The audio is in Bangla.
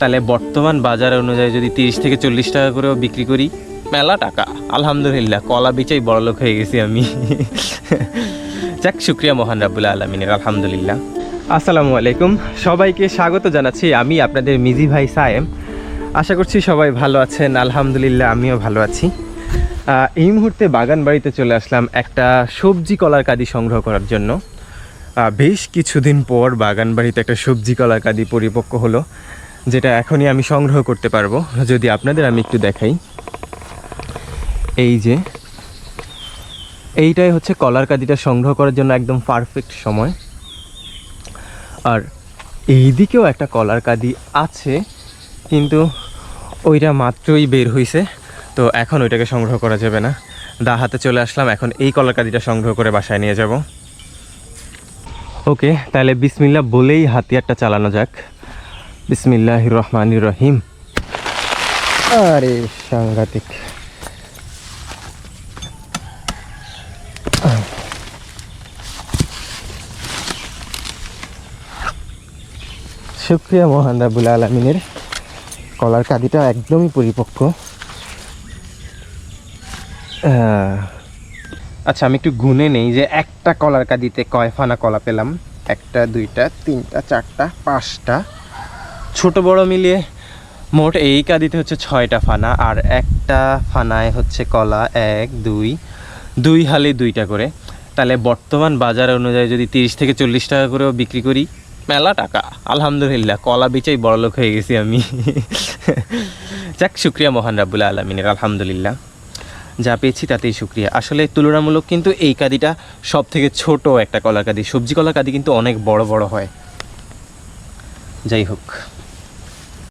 তাহলে বর্তমান বাজার অনুযায়ী যদি 30 থেকে 40 টাকা করেও বিক্রি করি, মেলা টাকা। আলহামদুলিল্লাহ, কলা বেচেই বড়লোক হয়ে গেছি আমি। যাক, শুকরিয়া মহান রাব্বুল আলামিনের, আলহামদুলিল্লাহ। আসসালামু আলাইকুম, সবাইকে স্বাগত জানাচ্ছি। আমি আপনাদের মিজি ভাই সায়েম। আশা করছি সবাই ভালো আছেন। আলহামদুলিল্লাহ, আমিও ভালো আছি। এই মুহূর্তে বাগান বাড়িতে চলে আসলাম একটা সবজি কলার কাঁদি সংগ্রহ করার জন্য। বেশ কিছুদিন পর বাগান বাড়িতে একটা সবজি কলার কাঁদি পরিপক্ক হলো, যেটা এখনই আমি সংগ্রহ করতে পারবো। যদি আপনাদের আমি একটু দেখাই, এই যে এইটাই হচ্ছে কলার কাঁদিটা সংগ্রহ করার জন্য একদম পারফেক্ট সময়। আর এই দিকেও একটা কলার কাঁদি আছে, কিন্তু ওইটা মাত্রই বের হয়েছে, তো এখন ওইটাকে সংগ্রহ করা যাবে না। দা হাতে চলে আসলাম, এখন এই কলার কাঁদিটা সংগ্রহ করে বাসায় নিয়ে যাব। ওকে, তাহলে বিসমিল্লাহ বলেই হাতিয়ারটা চালানো যাক। বিসমিল্লাহির রহমানির রহিম। আরে সাংঘাতিক! শুকরিয়া মহান রাব্বুল আলামিনের, কলার কাঁদিটা একদমই পরিপক্ক। আচ্ছা, আমি একটু গুনে নেই যে একটা কলার কাঁদিতে কয় ফানা কলা পেলাম। 1টা 2টা 3টা 4টা 5টা, ছোট বড় মিলিয়ে মোট এই কাঁদিতে হচ্ছে 6টা ফানা। আর একটা ফানায় হচ্ছে কলা 1 2 হালি 2টা করে। তাহলে বর্তমান বাজার অনুযায়ী যদি 30 থেকে 40 টাকা করেও বিক্রি করি, মেলা টাকা। আলহামদুলিল্লাহ, কলা বেচেই বড়লোক হয়ে গেছি আমি। যাক, শুকরিয়া মহান রাব্বুল আলামিনের, আলহামদুলিল্লাহ। যা পেয়েছি তাতেই শুকরিয়া। আসলে তুলনামূলক কিন্তু এই কাঁদিটা সব থেকে ছোট একটা কলার কাঁদি। সবজি কলার কাঁদি কিন্তু অনেক বড় বড় হয়। যাই হোক।